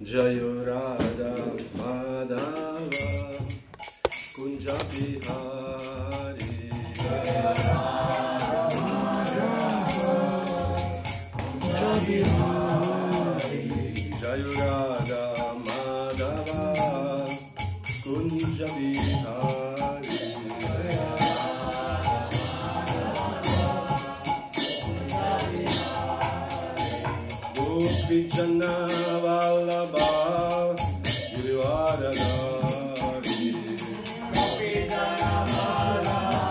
Jayo Radha Madhava Kunja Bihari Jayo Radha Kunja Bihari Jayo Radha Madhava Kunja Bihari Gopi Jana Vallabha Girivaranari Gopi Jana Vallabha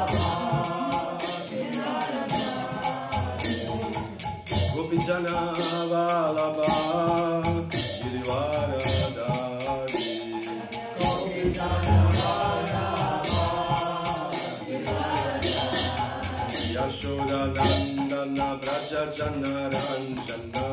Girivaranari Gopi Jana Vallabha Girivaranari Gopi Jana Vallabha Girivaranari Yashoda Nandana Braja Jana Ranjana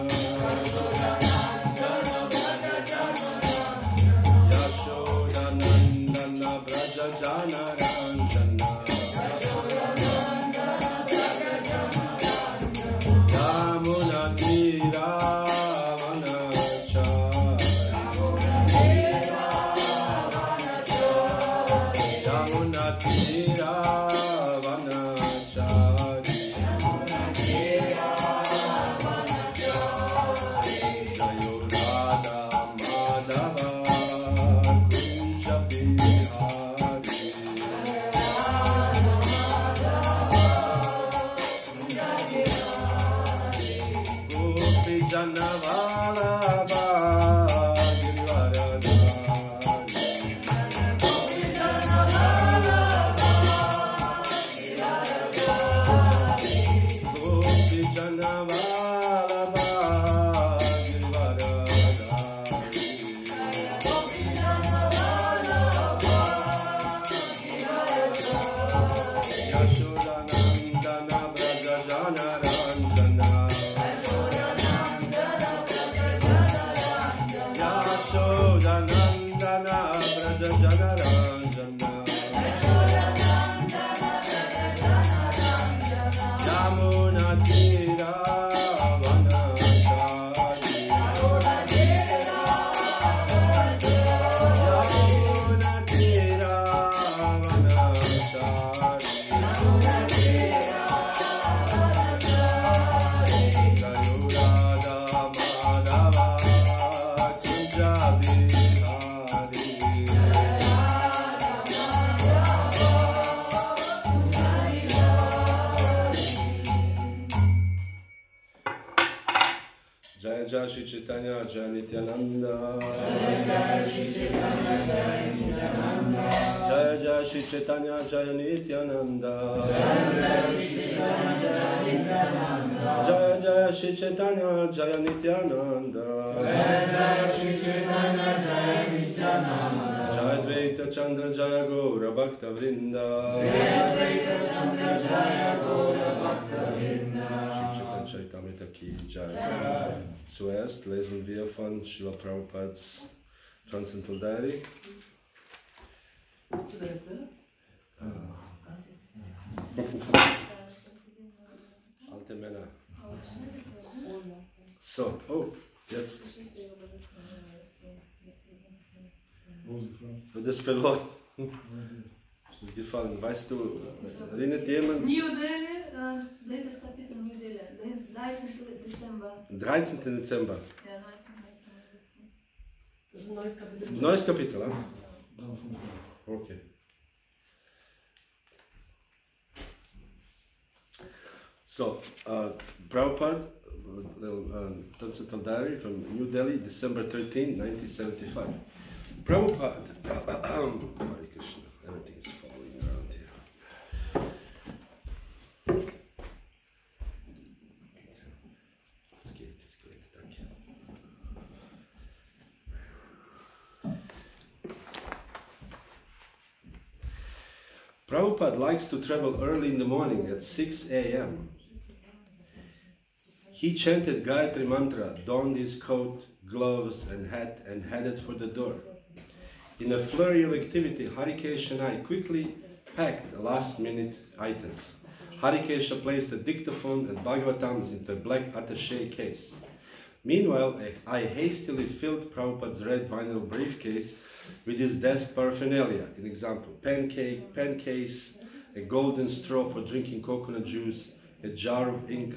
Jaya Shri Caitanya Jaya Nityananda Jaya Shri Caitanya Jaya Nityananda Jaya Shri Caitanya Jaya Nityananda Jaya Shri Caitanya Jaya Nityananda Jaya Shri Caitanya Jaya Nityananda Jaya Dvaita Chandra Jaya Gaura Bhakta Vrinda Jaya Dvaita Chandra Jaya Gaura Bhakta Vrinda Caritamrita ki Jaya. Zuerst lesen wir von Srila Prabhupads Transcendental Diary. Alte Männer. So, jetzt. Das ist verloren. Ist das gefallen? Weißt du, erinnert jemand? New Delhi, drittes Kapitel New Delhi, 13. Dezember. 13. Dezember. Ja, 19. Das ist ein neues Kapitel. Neues Kapitel, ja? Okay. So, Prabhupada, Transcendental Diary from New Delhi, December 13, 1975. Prabhupada, Hare Krishna, everything is falling around here. Es geht, danke. Prabhupada likes to travel early in the morning at 6 a.m. He chanted Gayatri Mantra, donned his coat, gloves and hat and headed for the door. In a flurry of activity, Harikesh and I quickly packed the last-minute items. Harikesha placed a dictaphone and Bhagavatams into a black attaché case. Meanwhile, I hastily filled Prabhupada's red vinyl briefcase with his desk paraphernalia. An example, pen case, a golden straw for drinking coconut juice, a jar of ink,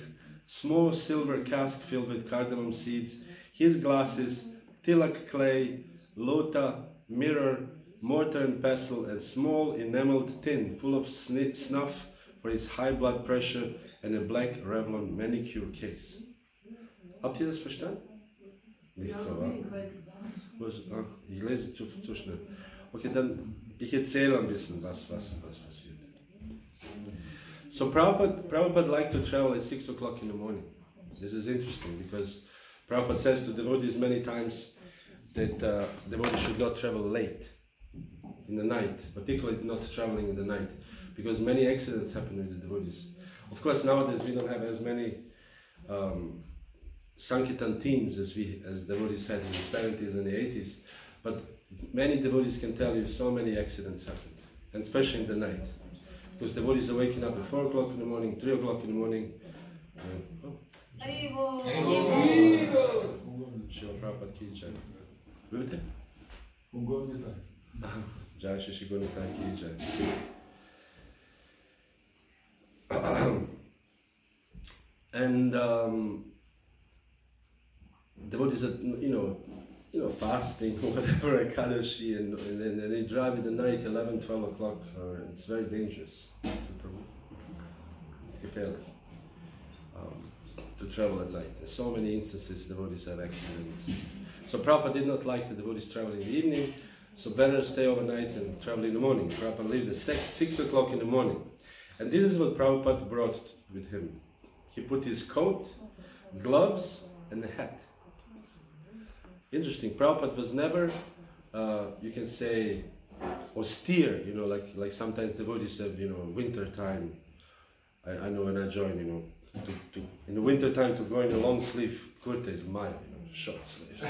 small silver cask filled with cardamom seeds, his glasses, tilak clay, lota, mirror, mortar and pestle, and small enameled tin full of snuff for his high blood pressure, and a black Revlon manicure case. Habt ihr das verstanden? Nicht so, wa? Ich lese zu schnell. Okay, dann ich erzähle ein bisschen, was passiert. So Prabhupada liked to travel at 6 o'clock in the morning. This is interesting because Prabhupada says to devotees many times that devotees should not travel late in the night, particularly not traveling in the night, because many accidents happen with the devotees. Of course, nowadays we don't have as many Sankirtan teams as devotees had in the 70s and the 80s, but many devotees can tell you so many accidents happen, and especially in the night, because devotees are waking up at 4 o'clock in the morning, 3 o'clock in the morning. Shiva Prabhupada ki jai. Vidite? Jai Shri Gunita ki jai. And devotees are, fasting or whatever, Ekadashi, and then they drive in the night, 11, 12 o'clock. It's very dangerous. It's gefährlich to travel at night. There's so many instances devotees have accidents. So Prabhupada did not like the devotees traveling in the evening, so better stay overnight and travel in the morning. Prabhupada lived at 6 o'clock in the morning. And this is what Prabhupada brought with him. He put his coat, gloves, and a hat. Interesting. Prabhupada was never, you can say, austere. Like sometimes devotees have, winter time. I know when I joined, in the winter time to go in a long sleeve kurta is mild, short sleeves,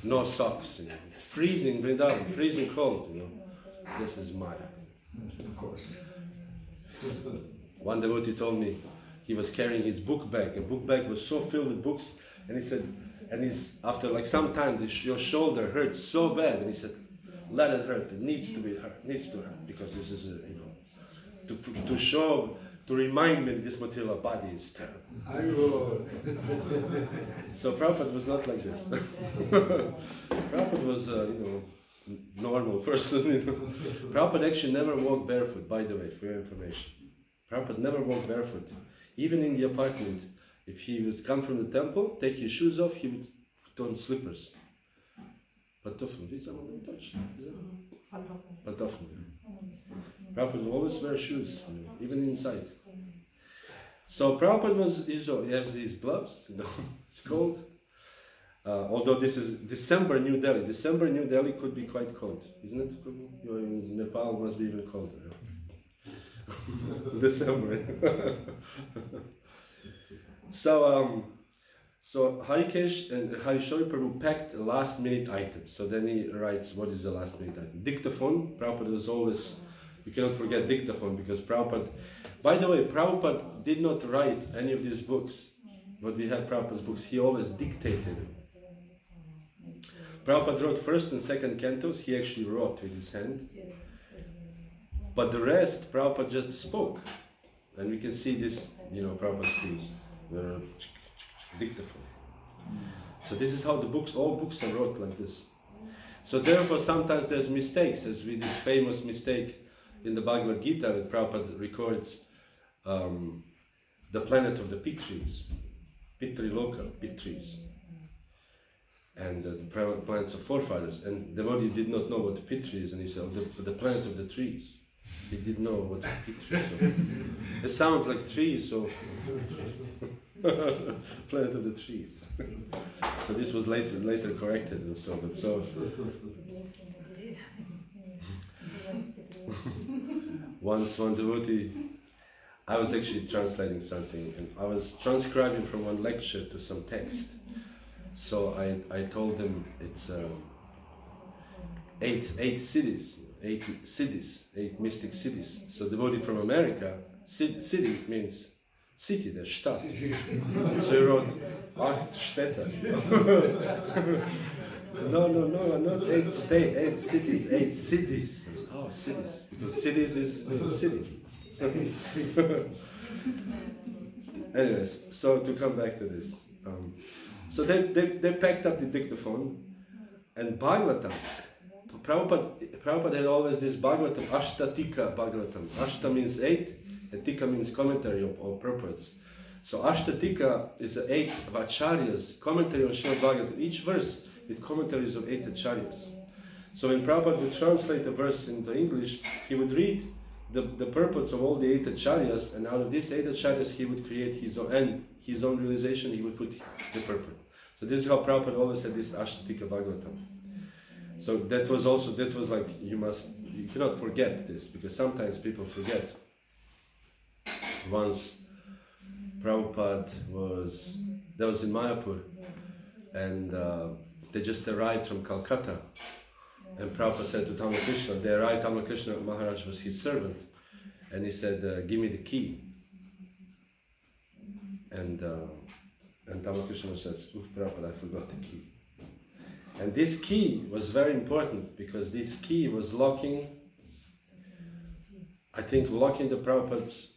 no socks, freezing Vrindavan, freezing cold. This is Maya. Of course. One devotee told me he was carrying his book bag. A book bag was so filled with books, and he said, after like some time, your shoulder hurts so bad, and he said, let it hurt. It needs to be hurt. Needs to hurt because this is to show, to remind me that this material body is terrible. So Prabhupada was not like this. Prabhupada was normal person. Prabhupada actually never walked barefoot, by the way, for your information. Prabhupada never walked barefoot. Even in the apartment, if he would come from the temple, take his shoes off, he would put on slippers. Pantoffeln, wie sagen wir in Deutsch? Pantoffeln. Prabhupada would always wear shoes, even inside. So Prabhupada he has these gloves, it's cold. Although this is December, New Delhi. December, New Delhi could be quite cold, isn't it? You're in Nepal, must be even colder. December. So Harikesh and Harishori Prabhu packed last minute items. So then he writes, what is the last minute item? Dictaphone. Prabhupada was always, you cannot forget dictaphone, because Prabhupada, by the way, Prabhupada did not write any of these books. But we have Prabhupada's books, he always dictated them. Prabhupada wrote first and second cantos, he actually wrote with his hand. But the rest, Prabhupada just spoke. And we can see this, Prabhupada's keys. Dictaphone. So this is how all books are wrote like this. So therefore sometimes there's mistakes, as with this famous mistake in the Bhagavad Gita that Prabhupada records the planet of the Pitris, Pitriloka, Pitris, and the planets of forefathers. And devotees did not know what Pitri is, and he said, the planet of the trees. He didn't know what Pitri is. So it sounds like trees, so planet of the trees. So this was later corrected and so, but so. Once one devotee, I was actually translating something, and I was transcribing from one lecture to some text. So I told him it's 8 cities, 8 mystic cities. So devotee from America, city means city, the Stadt. So he wrote 8 Städte. No, not 8 states, 8 cities, 8 cities. Oh, cities, because cities is city. Anyways, so to come back to this. So they packed up the dictaphone, and Bhagavatam, Prabhupada had always this Bhagavatam, Ashtatika Bhagavatam. Ashta means 8, and Tika means commentary or purpose. So Ashtatika is the 8 of Acharyas, commentary on Srimad Bhagavatam. Each verse with commentaries of 8 Acharyas. So when Prabhupada would translate a verse into English, he would read the purpose of all the 8 Acharyas, and out of these 8 Acharyas he would create his own, and his own realization he would put the purport. So this is how Prabhupada always had this Ashtatika Bhagavatam. So that was like, you cannot forget this, because sometimes people forget. Once Prabhupada was in Mayapur, and they just arrived from Calcutta, and Prabhupada said to Tamakrishna, they arrived, Tamakrishna Maharaj was his servant, and he said, give me the key. And Tamakrishna says, Prabhupada, I forgot the key. And this key was very important, because this key was locking the Prabhupada's,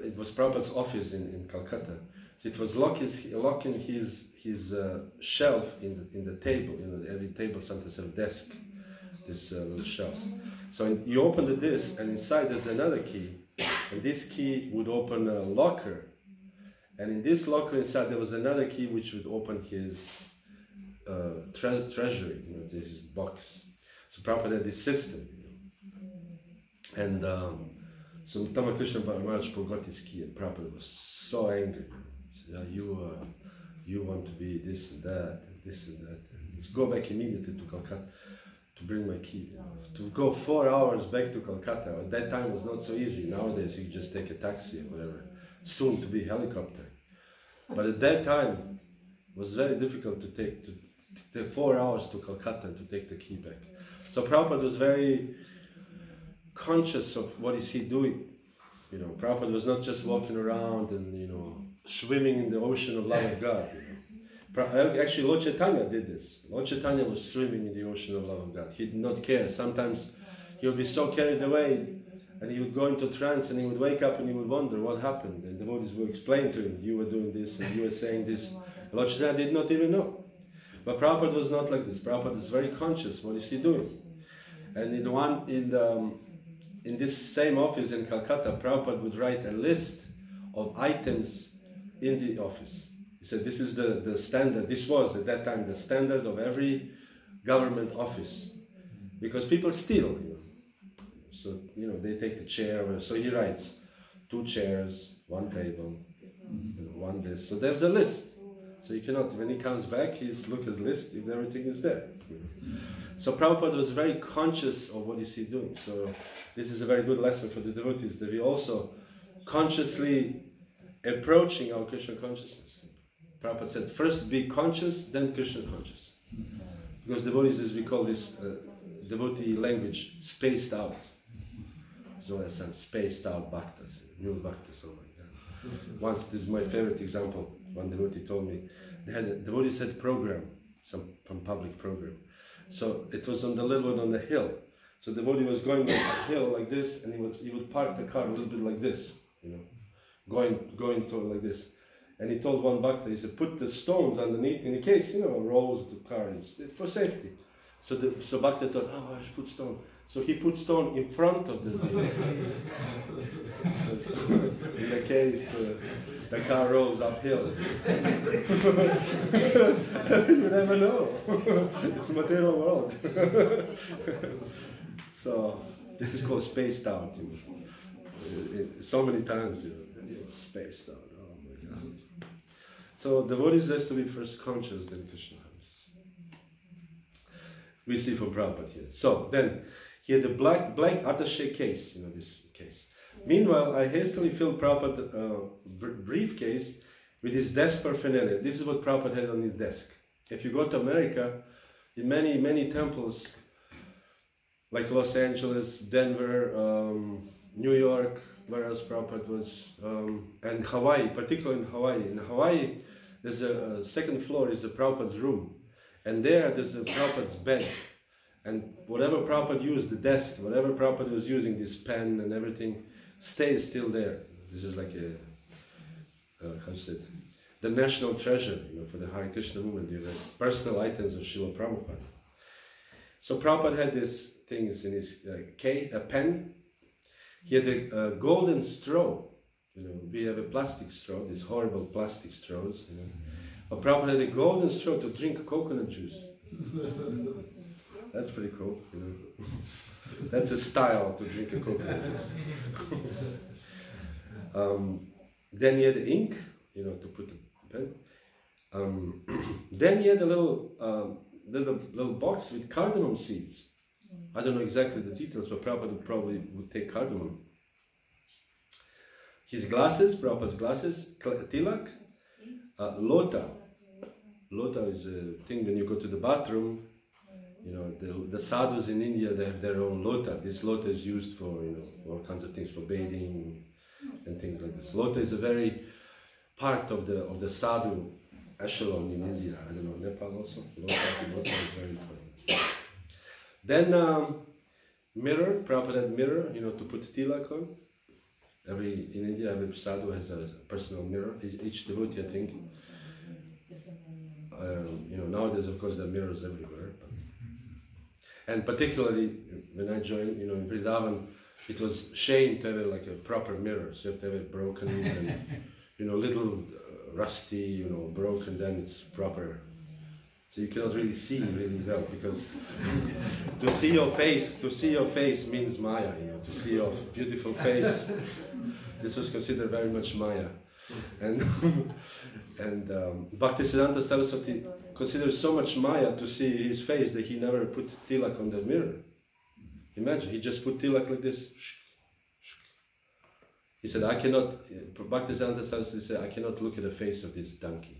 it was Prabhupada's office in Calcutta. So it was locking his shelf in the table. Every table sometimes has a desk, this little shelves. So you opened this, and inside there's another key, and this key would open a locker, and in this locker inside there was another key which would open his treasury, this box. So Prabhupada had this system, and so Tamakrishna Maharaj forgot his key, and Prabhupada was so angry. He said, you want to be this and that, let's go back immediately to Calcutta to bring my key. To go 4 hours back to Calcutta, at that time was not so easy. Nowadays you just take a taxi or whatever, soon to be helicopter. But at that time it was very difficult to take 4 hours to Calcutta to take the key back. So Prabhupada was very conscious of what is he doing. Prabhupada was not just walking around and swimming in the ocean of love of God. Actually, Lord Caitanya did this. Lord Caitanya was swimming in the ocean of love of God. He did not care. Sometimes he would be so carried away, and he would go into trance, and he would wake up and he would wonder what happened. And the devotees would explain to him, you were doing this and you were saying this. Lord Caitanya did not even know. But Prabhupada was not like this. Prabhupada is very conscious. What is he doing? And in this same office in Calcutta, Prabhupada would write a list of items in the office. He said this is the standard, this was at that time the standard of every government office. Because people steal, So, they take the chair, so he writes 2 chairs, 1 table, 1 this. So there's a list. So you cannot, when he comes back, he's look at his list if everything is there. So Prabhupada was very conscious of what is he doing. So this is a very good lesson for the devotees, that we also consciously approaching our Krishna consciousness. Prabhupada said, first be conscious, then Krishna conscious. Because devotees, as we call this devotee language, spaced out. So I said, spaced out bhaktas, new bhaktas, oh my God. Once, this is my favorite example, one devotee told me, devotees had program, some public program. So it was on the little one on the hill. So the devotee was going on a hill like this, and he would park the car a little bit like this, going to like this. And he told one bhakta, he said, put the stones underneath in case, rolls the car, for safety. So bhakta thought, I should put stone. So he put stone in front of the in the case the car rolls uphill. You never know. It's a material world. So this is called spaced out. So many times, spaced out. Oh my God. So devotees has to be first conscious, then Krishna. We see from Prabhupada here. So then, he had a black attaché case, this case. Meanwhile, I hastily filled Prabhupada's briefcase with his desk paraphernalia. This is what Prabhupada had on his desk. If you go to America, in many temples, like Los Angeles, Denver, New York, where else Prabhupada was, and Hawaii, particularly in Hawaii. In Hawaii, there's a second floor is the Prabhupada's room, and there's the Prabhupada's bed, and whatever Prabhupada used, the desk, whatever Prabhupada was using, this pen and everything, stays still there. This is like a, how to say it, the national treasure, for the Hare Krishna movement. These are personal items of Srila Prabhupada. So Prabhupada had these things in his a pen. He had a golden straw. We have a plastic straw, these horrible plastic straws. But Prabhupada had a golden straw to drink coconut juice. That's pretty cool. That's a style to drink a coconut juice. Then he had ink, to put the pen. Then he had a little box with cardamom seeds. I don't know exactly the details, but Prabhupada probably would take cardamom. His glasses, Prabhupada's glasses, tilak, lota. Lota is a thing when you go to the bathroom. The sadhus in India, they have their own lota. This lota is used for all kinds of things, for bathing and things like this. Lota is a very part of the sadhu echelon in India. I don't know, Nepal also. Lota is very important. Then mirror, Prabhupada had mirror, to put tilak on. In India, every sadhu has a personal mirror. Each devotee, I think. Nowadays, of course, there are mirrors everywhere. And particularly when I joined, in Vrindavan, it was shame to have like a proper mirror. So you have to have it broken and, little rusty, broken. Then it's proper. So you cannot really see really well, because to see your face means Maya, to see your beautiful face. This was considered very much Maya. And Bhaktisiddhanta Saraswati considered so much Maya to see his face that he never put tilak on the mirror. Imagine, he just put tilak like this. He said, I cannot, Bhaktisiddhanta Saraswati said, I cannot look at the face of this donkey.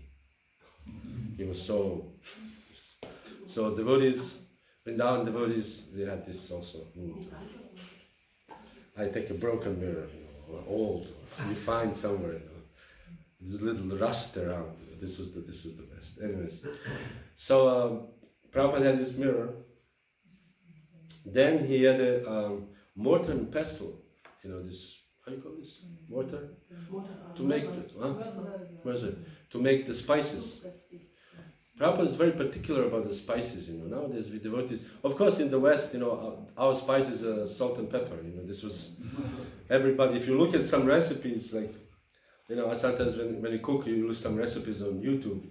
He was so devotees, Vrindavan devotees, they had this also. I take a broken mirror, or old, or you find somewhere, this little rust around. This was the best. Anyways, so Prabhupada had this mirror. Then he had a mortar and pestle. This, how you call this? Mortar? To make where is it? To make the spices. Prabhupada is very particular about the spices, Nowadays we devotees, of course in the West, our spices are salt and pepper, This was everybody. If you look at some recipes, like, sometimes when you cook, you look some recipes on YouTube.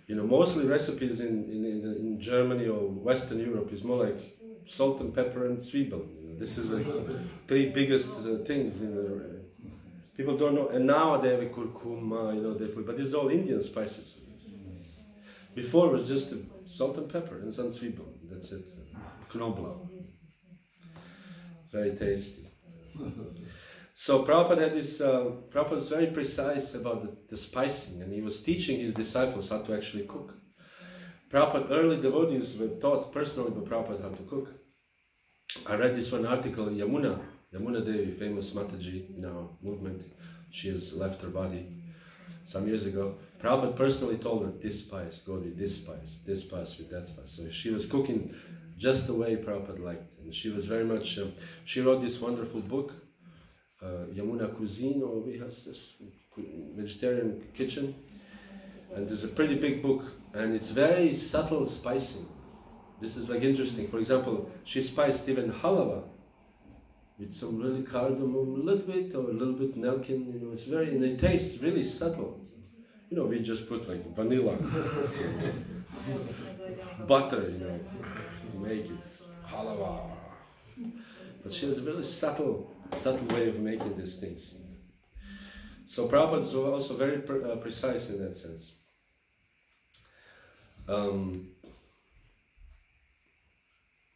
Mostly recipes in Germany or Western Europe is more like salt and pepper and zwiebeln. This is like three biggest things. People don't know, and now they have a kurkuma, they put, but these are all Indian spices. Before it was just salt and pepper and some zwiebeln. That's it. Knoblauch. Very tasty. So Prabhupada had this. Prabhupada was very precise about the spicing, and he was teaching his disciples how to actually cook. Prabhupada, early devotees were taught personally by Prabhupada how to cook. I read this one article, Yamuna Devi, famous Mataji in our movement. She has left her body some years ago. Prabhupada personally told her, this spice, go with this spice with that spice. So she was cooking just the way Prabhupada liked. And she was very much, she wrote this wonderful book, Yamuna Cuisine, or we have this vegetarian kitchen. And there's a pretty big book, and it's very subtle spicing. This is like interesting. For example, she spiced even halava with some really cardamom, a little bit, or a little bit nelkin, it's very, and it tastes really subtle. We just put like vanilla, butter, to make it halava. But she has a really subtle way of making these things. So Prabhupada is also very precise in that sense.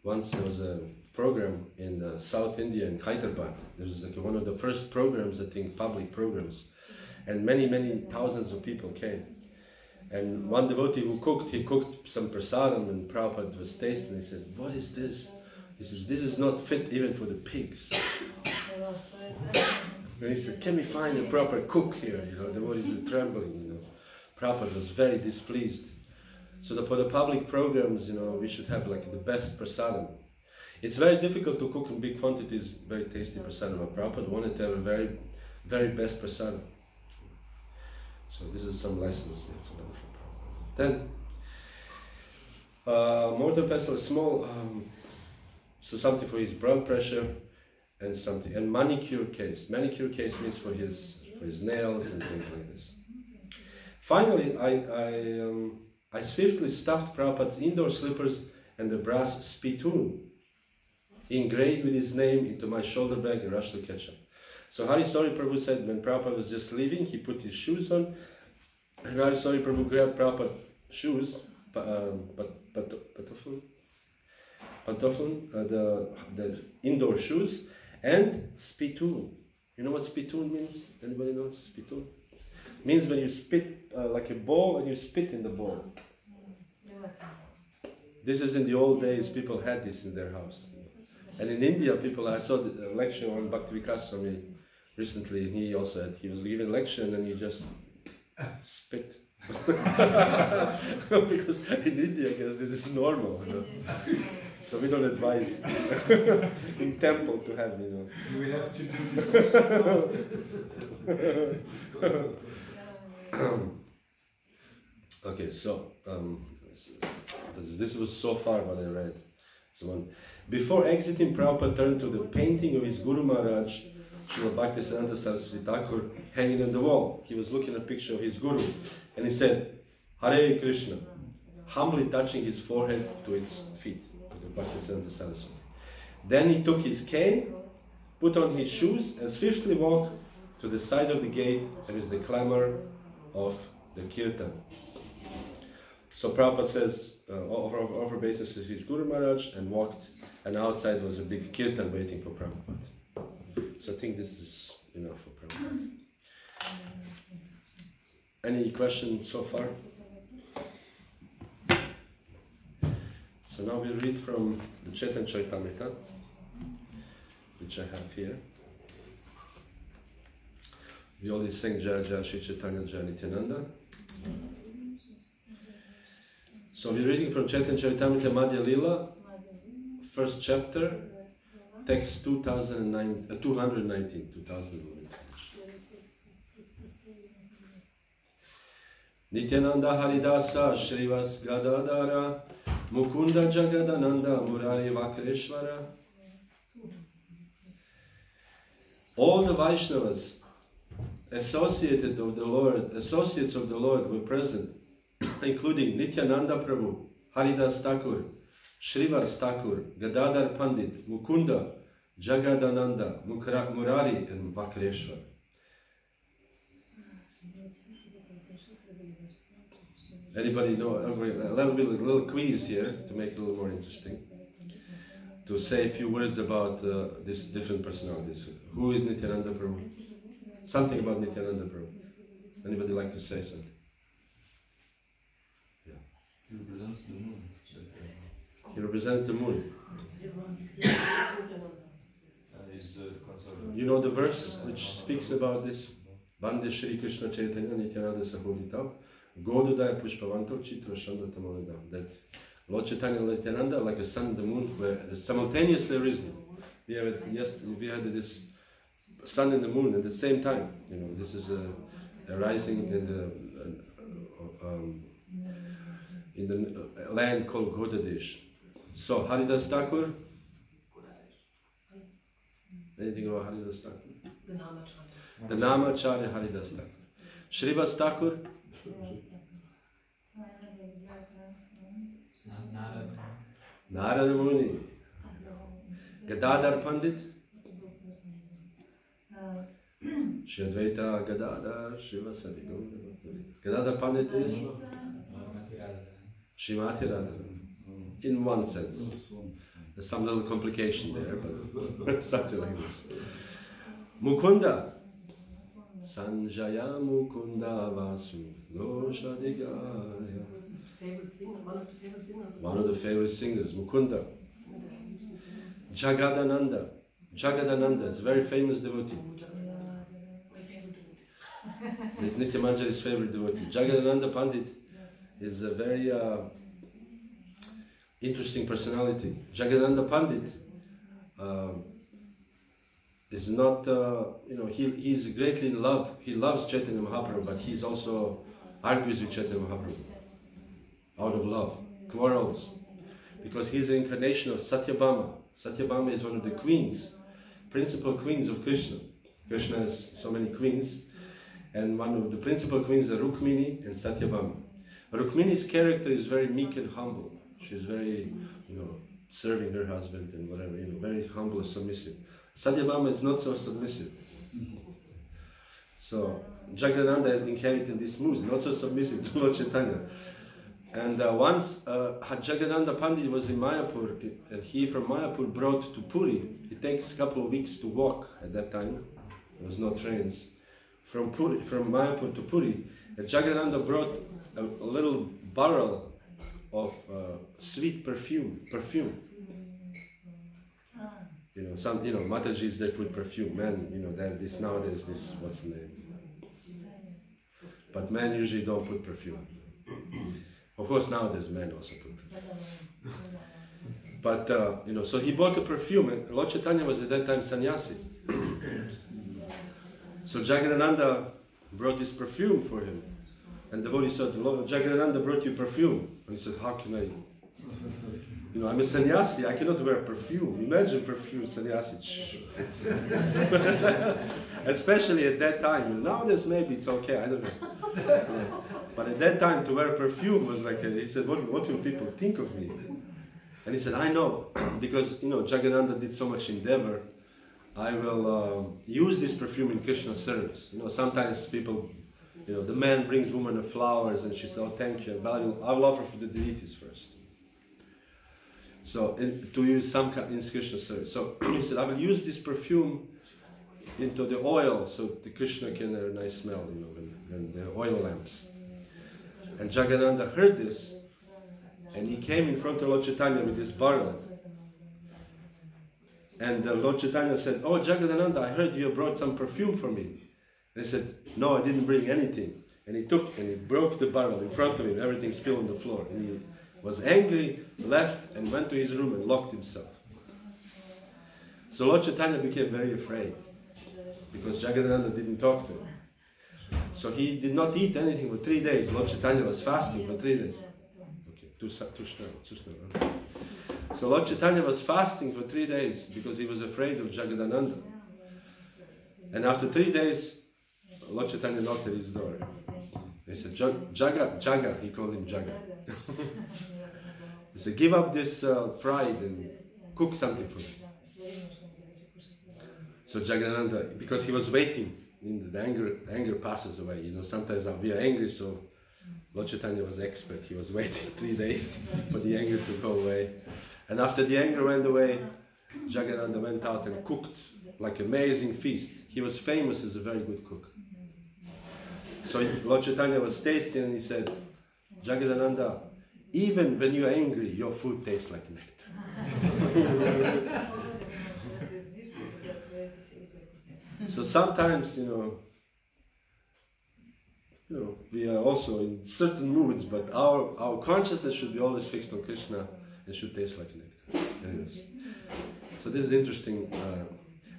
Once there was a program in South India, in Hyderabad. There was like one of the first programs, I think, public programs. And many thousands of people came. And one devotee who cooked, he cooked some prasadam, and Prabhupada was tasting. He said, "What is this?" He says, "This is not fit even for the pigs." And he said, can we find a proper cook here? You know, the devotees were trembling, you know. Prabhupada was very displeased. So that for the public programs, you know, we should have like the best prasadam. It's very difficult to cook in big quantities, very tasty prasadam. But Prabhupada wanted to have a very, very best prasadam. So this is some lessons we have to learn from Prabhupada. Then, mortar pestle, small, so something for his blood pressure, and something, and manicure case. Manicure case means for his nails and things like this. Finally, I swiftly stuffed Prabhupada's indoor slippers and the brass spittoon engraved with his name into my shoulder bag and rushed to catch up. So Harisori Prabhu said when Prabhupada was just leaving, he put his shoes on, and Harisori Prabhu grabbed Prabhupada's shoes, the indoor shoes, and spittoon. You know what spittoon means? Anybody know spittoon? Means when you spit like a ball and you spit in the ball. This is in the old days, people had this in their house. And in India, I saw the lecture on Bhakti Swami recently, and he was giving a lecture and then he just spit. Because in India, I guess this is normal, you know. So we don't advise in temple to have, you know. We have to do this. Okay, so this was so far what I read. So before exiting, Prabhupada turned to the painting of his Guru Maharaj, Srila Bhaktisiddhanta Saraswati Thakur, hanging on the wall. He was looking at a picture of his Guru, and he said, Hare Krishna, humbly touching his forehead to its feet, to the Bhaktisiddhanta Saraswati. Then he took his cane, put on his shoes, and swiftly walked to the side of the gate, and is the clamor of the kirtan. So Prabhupada says, over basis is his Guru Maharaj, and walked, and outside was a big kirtan waiting for Prabhupada. So I think this is enough for Prabhupada. Any questions so far? So now we read from the Caritamrita, which I have here. We always sing Jaya Jaya Shri Caitanya Jaya Nityananda. So we're reading from Caritamrita Madhya Lila, first chapter, text 219. Nityananda Haridasa Shrivas Gadadara Mukunda Jagadananda Murari Vakreshvara. All the Vaishnavas associates of the Lord were present, including Nityananda Prabhu, Haridas Thakur, Shrivas Thakur, Gadadhar Pandit, Mukunda, Jagadananda, Murari, and Vakreshwar. Anybody know? A little quiz here to make it a little more interesting. To say a few words about these different personalities. Who is Nityananda Prabhu? Something about Nityananda Prabhu. Anybody like to say something? Yeah. He represents the moon. He represents the moon. You know the verse which speaks about this? Bande Shri Krishna Caitanya Nityananda Sahuritav Godudaya Pushpavanto Chitra Shandatamolidam. That Lord Chaitanya and Nityananda, like the sun and the moon, were simultaneously risen. We had this sun and the moon at the same time. You know, this is a rising in the land called Gauradesh. So Haridas Thakur. Anything about Haridas Thakur? The Namacharya Haridas Thakur. Shrivas Thakur. Narada Muni. Gadadhar Pandit. Shri Advaita Gadadhar Shrivasati Gauradesh. Gadadhar Pandit is Srimati Radharani. In one sense. There's some little complication there, but something like this. Mukunda. Sanjaya Mukunda Vasu Goshadigaya. One of the favorite singers, Mukunda. Jagadananda. Jagadananda is a very famous devotee. Nitya Manjari's favorite devotee. Jagadananda Pandit is a very interesting personality. Jagadananda Pandit is not, he's greatly in love. He loves Chaitanya Mahaprabhu, but he's also argues with Chaitanya Mahaprabhu out of love, quarrels, because he's the incarnation of Satyabhama. Satyabhama is one of the queens, principal queens of Krishna. Krishna has so many queens, and one of the principal queens are Rukmini and Satyabhama. Rukmini's character is very meek and humble. She's very, serving her husband and whatever, very humble and submissive. Satyabhama is not so submissive. So Jagadananda has inherited this mood, not so submissive to Lord Chaitanya. And once Jagadananda Pandit was in Mayapur, and he from Mayapur brought to Puri. It takes a couple of weeks to walk at that time. There was no trains. From Mayapur to Puri, and Jagadananda brought a little barrel of sweet perfume. Matajis, they put perfume. Men, they have this nowadays, what's the name? But men usually don't put perfume. Of course, nowadays men also put perfume. But, so he bought a perfume, and Lord Chaitanya was at that time sannyasi. So Jagadananda brought this perfume for him. And the devotee said, Jagadananda brought you perfume. And he said, how can I? I'm a sannyasi, I cannot wear perfume. Imagine perfume, sannyasi. Especially at that time. Nowadays maybe it's okay, I don't know. But at that time to wear perfume was like, he said, what will people think of me? And he said, I know, because Jagadananda did so much endeavor, I will use this perfume in Krishna service. Sometimes people, the man brings woman flowers and she says, oh thank you, but I will offer for the deities first. So to use some kind in Krishna service. So he said, I will use this perfume into the oil so the Krishna can have a nice smell, when the oil lamps. And Jagadananda heard this, and he came in front of Lord Chaitanya with this barrel. And Lord Chaitanya said, oh Jagadananda, I heard you brought some perfume for me. And he said, no, I didn't bring anything. And he broke the barrel in front of him, everything spilled on the floor. And he was angry, left, and went to his room and locked himself. So Lord Chaitanya became very afraid, because Jagadananda didn't talk to him. So he did not eat anything for 3 days. Lord Chaitanya was fasting for 3 days. Okay, too slow. So Lord Chaitanya was fasting for 3 days because he was afraid of Jagadananda. And after 3 days, Lord Chaitanya knocked at his door. He said, Jaga, he called him Jaga. He said, give up this pride and cook something for me. So Jagadananda, because he was waiting, the anger passes away. Sometimes we are angry, so Lord Chaitanya was expert. He was waiting 3 days for the anger to go away. And after the anger went away, Jagadananda went out and cooked like an amazing feast. He was famous as a very good cook. So Lord Chaitanya was tasting and he said, Jagadananda, even when you are angry, your food tastes like nectar. So sometimes, we are also in certain moods, but our consciousness should be always fixed on Krishna and should taste like nectar. Anyways, so this is interesting.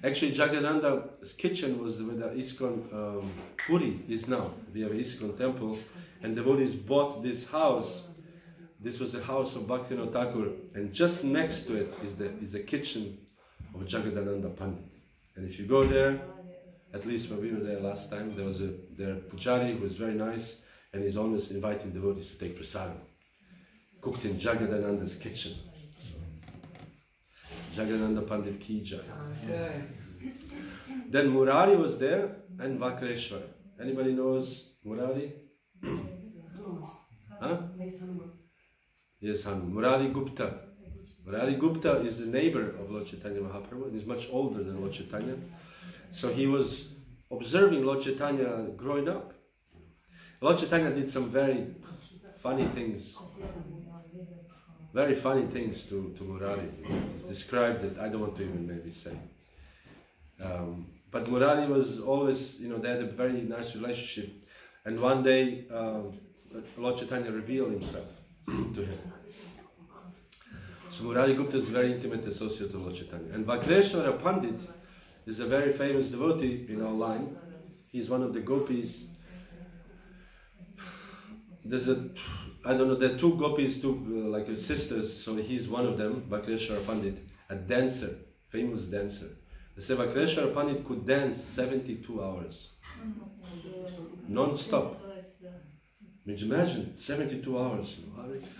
Actually, Jagadananda's kitchen was where the ISKCON Puri is now. We have an ISKCON temple, and devotees bought this house. This was the house of Bhaktivinoda Thakur, and just next to it is the kitchen of Jagadananda Pandit. And if you go there, at least when we were there last time, there was their pujari who was very nice, and he's always inviting devotees to take prasadam, cooked in Jagadananda's kitchen. So, Jagadananda Pandit ki jai. Then Murari was there, and Vakreshwar. Anybody knows Murari? Huh? Yes, Murari Gupta. Murari Gupta is the neighbor of Lord Chaitanya Mahaprabhu, and he's much older than Lord Chaitanya. So he was observing Lord Chaitanya growing up. Lord Chaitanya did some very funny things. Very funny things to Murari. It's described that I don't want to even maybe say. But Murari was always, they had a very nice relationship. And one day, Lord Chaitanya revealed himself to him. So Murari Gupta is a very intimate associate of Lord Chaitanya. And Vakreshwara Pandit is a very famous devotee in our line. He's one of the gopis. There's I don't know, there are two gopis, like sisters, so he's one of them, Vakreshwara Pandit, a dancer, famous dancer. They say Vakreshwara Pandit could dance 72 hours, non-stop. I mean, imagine, 72 hours.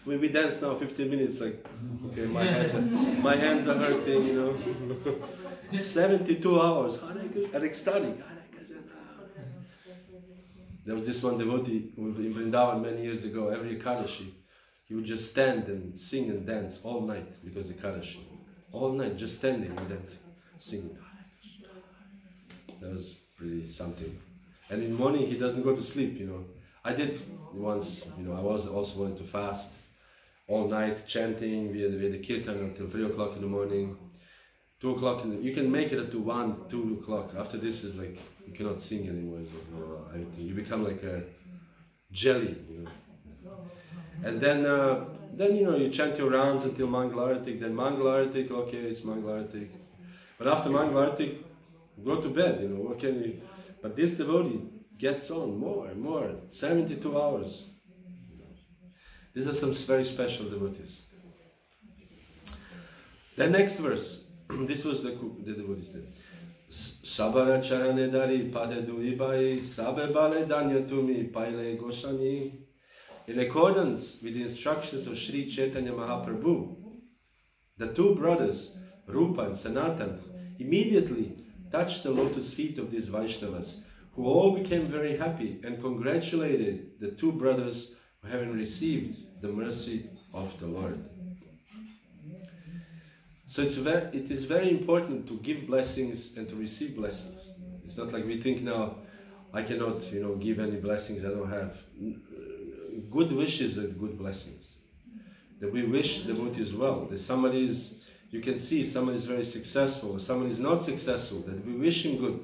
We dance now 15 minutes, like, okay, my hands are hurting, 72 hours, and ecstatic. There was this one devotee in Vrindavan many years ago, every Ekadashi, he would just stand and sing and dance all night because Ekadashi. All night, just standing and dancing, singing. That was pretty something. And in the morning, he doesn't go to sleep, I did once, I was also wanting to fast all night, chanting, we had the kirtan until 3 o'clock in the morning, 2 o'clock, you can make it up to 1, 2 o'clock. After this is like, you cannot sing anymore, you become like a jelly, And then, you chant your rounds until Mangalartik, then Mangalartik, okay, it's Mangalartik. But after Mangalartik, go to bed, what can you, but this devotee gets on more and more, 72 hours. These are some very special devotees. The next verse, this was the devotees there. Sabara charane dari pade duibai, sabe bale danya tumi paile gosani. In accordance with the instructions of Sri Chaitanya Mahaprabhu, the two brothers, Rupa and Sanatan, immediately touched the lotus feet of these Vaishnavas, who all became very happy and congratulated the two brothers for having received the mercy of the Lord. So it is very important to give blessings and to receive blessings. It's not like we think now, I cannot, give any blessings I don't have. Good wishes are good blessings. That we wish devotees well. That somebody is, you can see somebody is very successful, somebody is not successful, that we wish him good.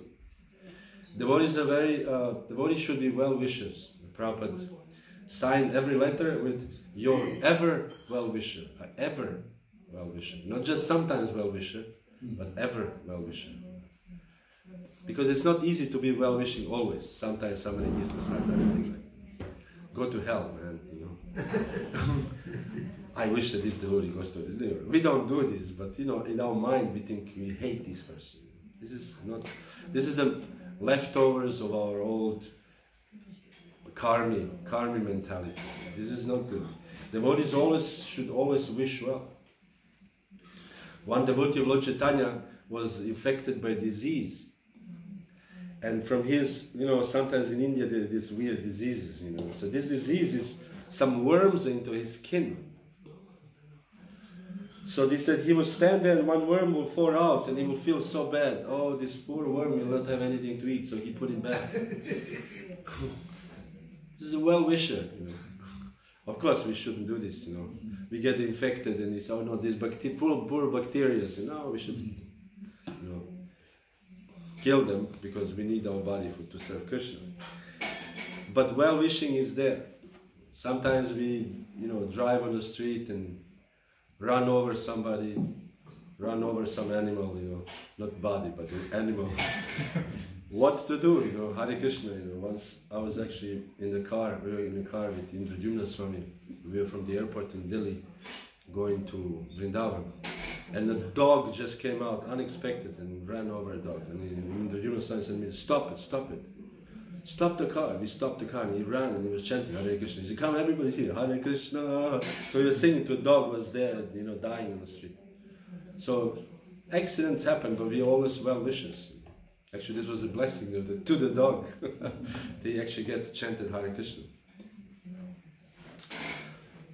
Devotees are devotees should be well-wishers. Prabhupada signed every letter with your ever well-wisher, ever well-wisher. Not just sometimes well-wisher, but ever well-wisher. Because it's not easy to be well-wishing always. Sometimes somebody gives a sign and like, go to hell, man, I wish that this devotee goes to hell. We don't do this, but in our mind we think we hate this person. This is the leftovers of our old karmi mentality. This is not good. Devotees should always wish well. One devotee of Lord Chaitanya was infected by disease. And from his, sometimes in India there are these weird diseases, So this disease is some worms into his skin. So they said he would stand there and one worm will fall out and he will feel so bad. Oh, this poor worm will not have anything to eat, so he put it back. This is a well-wisher, Of course, we shouldn't do this, We get infected and it's, oh no, these poor bacteria. No, we should, kill them because we need our body to serve Krishna. But well-wishing is there. Sometimes we, drive on the street and run over somebody, run over some animal, not body, but animal. What to do, Hare Krishna, Once I was actually we were in the car with Indra Swami. We were from the airport in Delhi, going to Vrindavan. And a dog just came out, unexpected, and ran over a dog. And Indra Swami said, stop it. Stop the car. We stopped the car and he ran and he was chanting Hare Krishna. He said, come, everybody's here, Hare Krishna. So he was singing to a dog who was there, dying on the street. So accidents happen, but we are always well-wishers. Actually, this was a blessing to the dog. They actually get chanted Hare Krishna.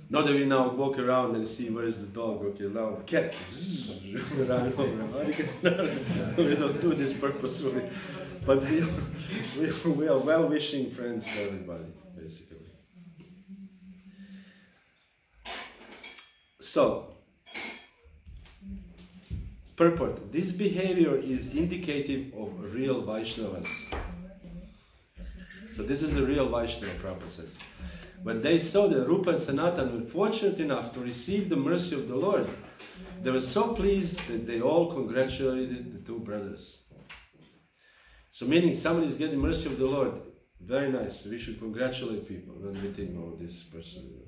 Not that we now walk around and see where is the dog. Okay, now cat. Ran over. Hare Krishna. We don't do this purposefully. But we are well-wishing friends to everybody, basically. So, Purport. This behavior is indicative of real Vaishnavas. So this is the real Vaishnava, Prabhupada says. When they saw that Rupa and Sanatana were fortunate enough to receive the mercy of the Lord, they were so pleased that they all congratulated the two brothers. So meaning somebody is getting mercy of the Lord, very nice. We should congratulate people when we think, oh, this person.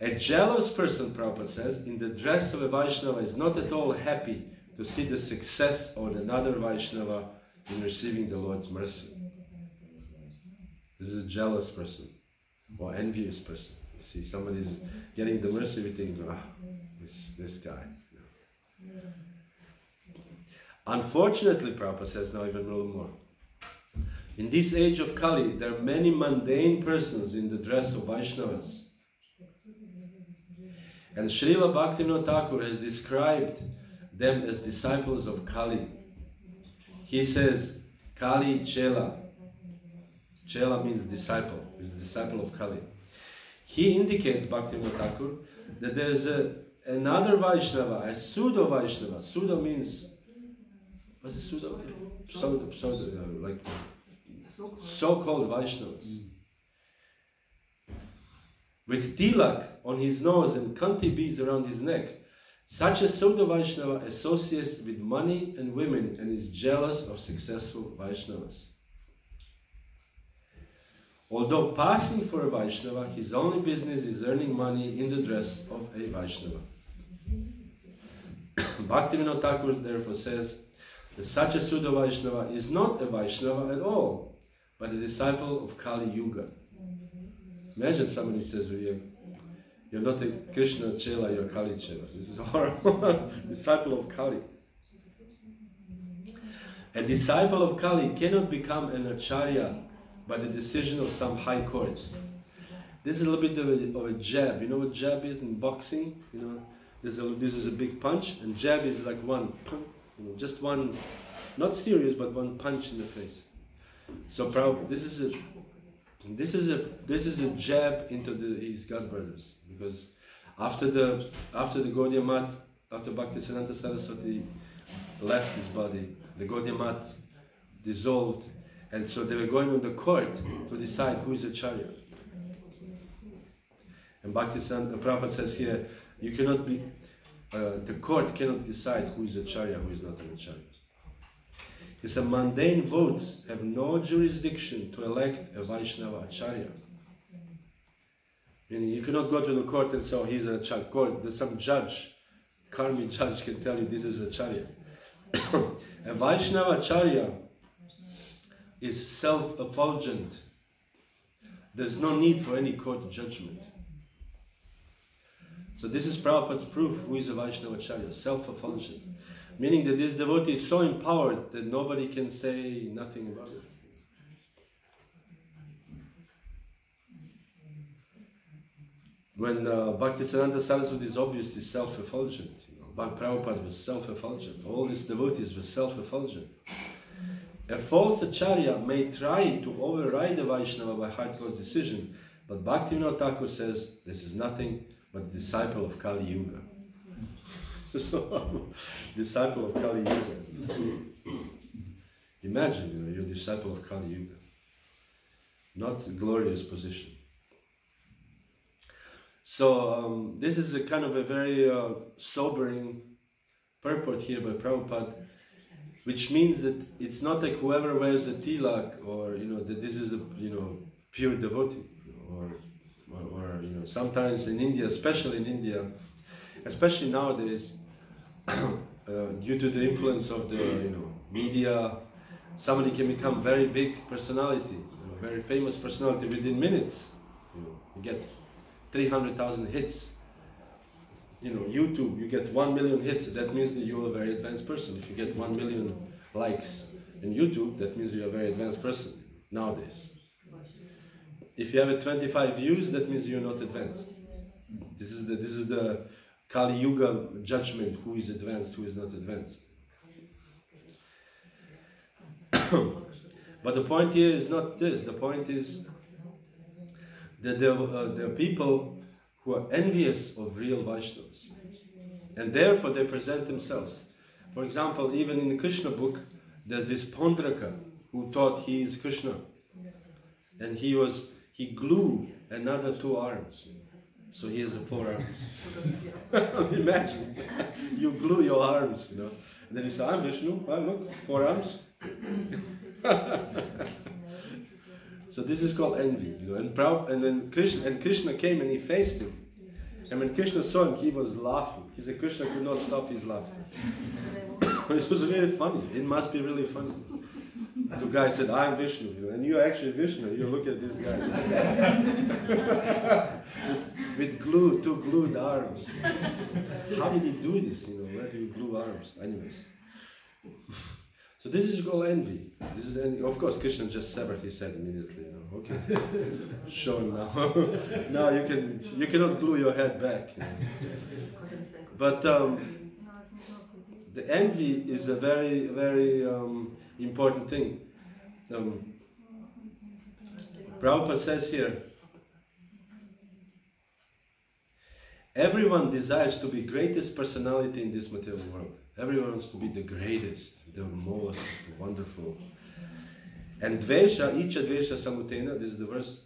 A jealous person, Prabhupada says, in the dress of a Vaishnava is not at all happy to see the success of another Vaishnava in receiving the Lord's mercy. This is a jealous person or envious person. You see somebody is getting the mercy, we think, this guy. Unfortunately, Prabhupada says now even a little more. In this age of Kali, there are many mundane persons in the dress of Vaishnavas. And Srila Bhaktivinoda Thakur has described them as disciples of Kali. He says, Kali Chela. Chela means disciple, is the disciple of Kali. He indicates, Bhaktivinoda Thakur, that there is another Vaishnava, a pseudo Vaishnava. Pseudo means, what's a pseudo? Pseudo, like so-called Vaishnavas. With tilak on his nose and kanti beads around his neck, such a pseudo Vaishnava associates with money and women and is jealous of successful Vaishnavas. Although passing for a Vaishnava, his only business is earning money in the dress of a Vaishnava. Bhaktivinoda Thakur therefore says that such a pseudo Vaishnava is not a Vaishnava at all, but a disciple of Kali Yuga. Imagine somebody says, well, you're not a Krishna Chela, you're Kali Chela. This is horrible. Disciple of Kali. A disciple of Kali cannot become an acharya by the decision of some high court. This is a little bit of a jab. You know what jab is in boxing? You know, this is a big punch, and jab is like one, just one, not serious, but one punch in the face. So Prabhupada, this is a jab into his God brothers, because after the Gaudiya Math, after Bhaktisiddhanta Saraswati left his body, the Gaudiya Math dissolved, and so they were going on the court to decide who is Acharya. And Bhaktisiddhanta Prabhupada says here, you cannot be, the court cannot decide who is Acharya, who is not an Acharya. He said, mundane votes have no jurisdiction to elect a Vaishnava Acharya. Meaning you cannot go to the court and say, oh, he's an Acharya. Court, there's some judge, karmic judge can tell you this is Acharya. A Vaishnava Acharya is self-effulgent. There's no need for any court judgment. So this is Prabhupada's proof who is a Vaishnava Acharya, self-effulgent. Meaning that this devotee is so empowered that nobody can say nothing about it. When Bhaktisiddhanta Saraswati is obviously self-effulgent, Prabhupada was self-effulgent, all these devotees were self-effulgent. A false Acharya may try to override a Vaishnava by high court decision, but Bhaktivinoda Thakur says this is nothing but a disciple of Kali Yuga. So, disciple of Kali Yuga. Imagine, you're a disciple of Kali Yuga. Not a glorious position. So, this is a kind of a very sobering purport here by Prabhupada, which means that it's not like whoever wears a tilak, or that this is a pure devotee, or sometimes in India, especially in India, especially nowadays, due to the influence of the media, somebody can become very big personality, very famous personality within minutes. You get 300,000 hits. YouTube, you get 1 million hits. That means that you're a very advanced person. If you get 1 million likes in YouTube, that means you're a very advanced person nowadays. If you have 25 views, that means you're not advanced. This is the Kali Yuga judgment, who is advanced, who is not advanced. But the point here is not this. The point is that there are people who are envious of real Vaishnavas. And therefore they present themselves. For example, even in the Krishna book, there's this Pondraka who thought he is Krishna. And he glued another 2 arms. So he has 4 arms. Imagine, you glue your arms, you know. And then you say, I'm Vishnu, look, 4 arms. So this is called envy, you know. And then Krishna came and he faced him. And when Krishna saw him, he was laughing. He said, Krishna could not stop his laughing. It was really funny. It must be really funny. The guy said, I'm Vishnu, you know, and you're actually Vishnu. You look at this guy. with 2 glued arms. How did he do this, you know? Where do you glue arms? Anyways. So this is called envy. This is envy. Of course, Krishna just severed his head immediately. You know? Okay, show him now. Now you cannot glue your head back. You know? But the envy is a very, very important thing. Prabhupada says here, everyone desires to be greatest personality in this material world. Everyone wants to be the greatest, the most wonderful. And dvesha, icha dvesha samutena, this is the verse.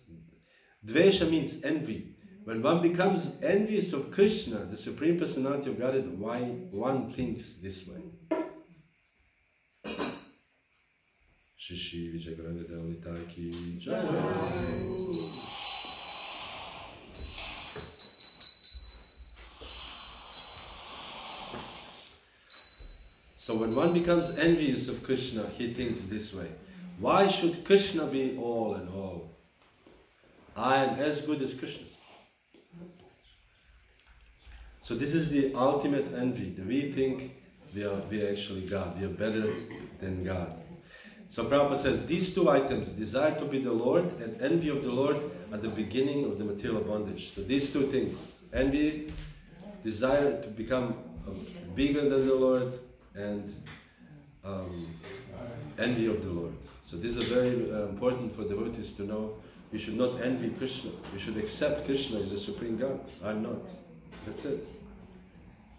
Dvesha means envy. When one becomes envious of Krishna, the Supreme Personality of Godhead, why one thinks this way. Shishi Vijay Gauradesh ki jai. So when one becomes envious of Krishna, he thinks this way. Why should Krishna be all and all? I am as good as Krishna. So this is the ultimate envy. That we think we are actually God. We are better than God. So Prabhupada says, these 2 items, desire to be the Lord and envy of the Lord, are the beginning of the material bondage. So these 2 things, envy, desire to become bigger than the Lord, and envy of the Lord. So this is very important for devotees to know. We should not envy Krishna. We should accept Krishna as the Supreme God. I am not. That's it.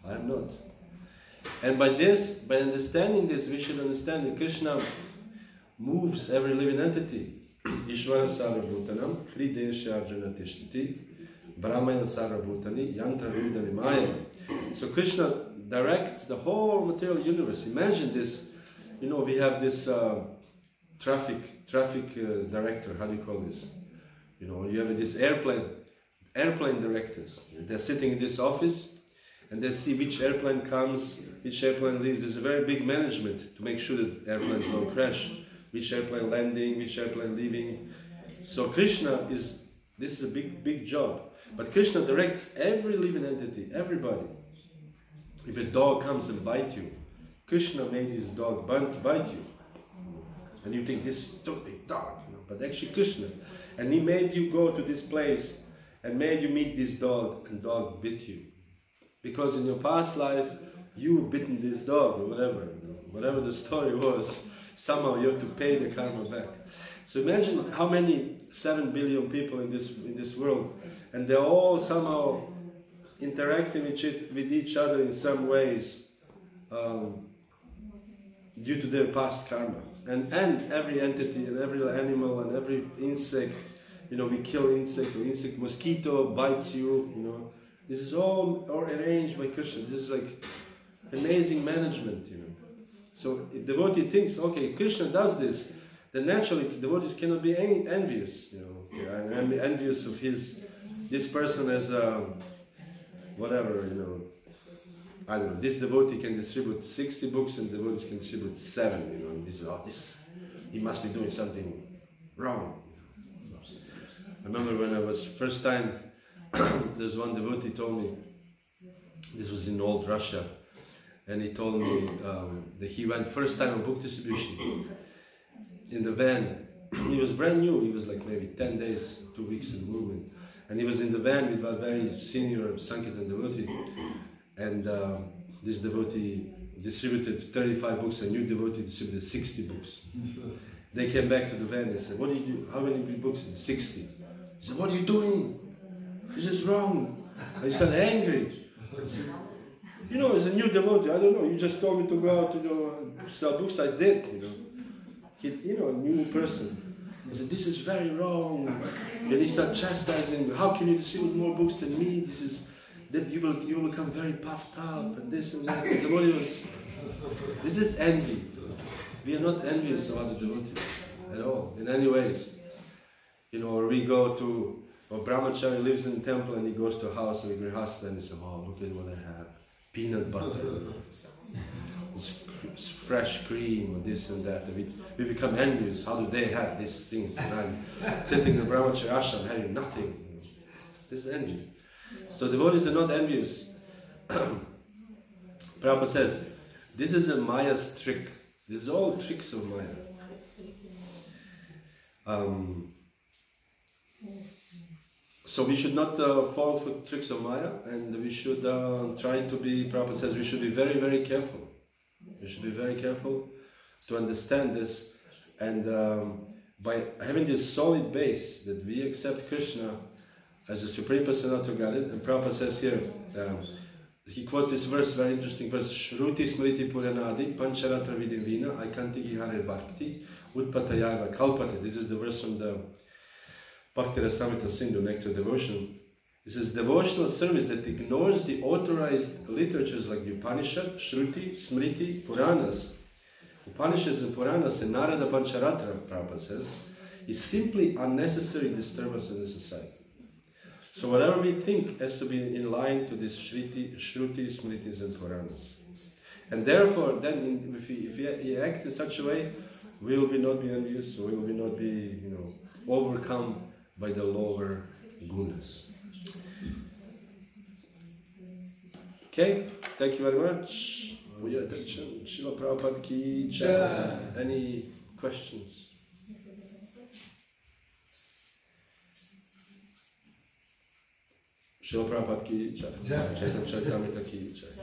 I am not. And by understanding this, we should understand that Krishna moves every living entity. Ishvara sarvabhutanam, hridesha arjuna tishtiti, brahmana sarvabhutani, yantra rudani maya. So Krishna directs the whole material universe. Imagine this, you know, we have this traffic director, how do you call this? You know, you have this airplane directors. They're sitting in this office and they see which airplane comes, which airplane leaves. There's a very big management to make sure that airplanes don't crash. Which airplane landing, which airplane leaving. So Krishna this is a big job. But Krishna directs every living entity, everybody. If a dog comes and bites you, Krishna made his dog bite you. And you think, this stupid dog, you know, but actually Krishna. And he made you go to this place and made you meet this dog, and dog bit you. Because in your past life, you bitten this dog or whatever, you know, whatever the story was, somehow you have to pay the karma back. So imagine how many 7 billion people in this world, and they're all somehow interacting with each other in some ways due to their past karma. And every entity and every animal and every insect, you know, we kill insect, or mosquito bites you, you know. This is all arranged by Krishna. This is like amazing management, you know. So if devotee thinks, okay, Krishna does this, then naturally devotees cannot be envious, you know. I'm envious of this person as whatever, you know. I don't know, this devotee can distribute 60 books and devotees can distribute 7, you know. He must be doing something wrong. I remember when I was first time, there's one devotee told me, this was in old Russia, and he told me that he went first time on book distribution in the van. He was brand new, he was like maybe 10 days, 2 weeks in movement. And he was in the van with a very senior Sankirtan devotee. And this devotee distributed 35 books, a new devotee distributed 60 books. They came back to the van and said, what did you do? How many books? 60. He said, what are you doing? This is wrong. I started angry. You know, as a new devotee, I don't know, you just told me to go out to sell books, I did, you know. A new person. He said, this is very wrong. And he started chastising me. How can you distribute more books than me? You will become very puffed up and this and that. The devotee was, this is envy. We are not envious of other devotees at all, in any ways. You know, or we go to, or brahmachari lives in a temple and he goes to a house and we grihastha and he says, oh, look at what I have. Peanut butter, fresh cream, or this and that. And we become envious. How do they have these things? And I'm sitting in the brahmachari ashram having nothing. This is envy. So devotees are not envious. Prabhupada says, this is a Maya's trick. This is all tricks of Maya. So we should not fall for tricks of Maya, and we should try to be, Prabhupada says, we should be very, very careful. We should be very careful to understand this, and by having this solid base that we accept Krishna as the Supreme Personality of Godhead, and Prabhupada says here, he quotes this verse, very interesting verse, Shruti Smriti Puranadi Pancharatra Vidivina Aikanti Hare Bhakti Utpatayava Kalpate. This is the verse from the Bhakti Rasamrita Sindhu, Nectar Devotion. This is devotional service that ignores the authorized literatures like the Upanishad, Shruti, Smriti, Puranas. Upanishads and Puranas and Narada Pancharatra, Prabhupada says, is simply unnecessary disturbance in the society. So whatever we think has to be in line to this Shruti, Smritis and Puranas. And therefore, then if we act in such a way, we will not be envious, we will not be, overcome by the lower gunas. Okay, thank you very much. Srila Prabhupada ki jai. Any questions? Srila Prabhupada ki jai. Caitamrita ki jai.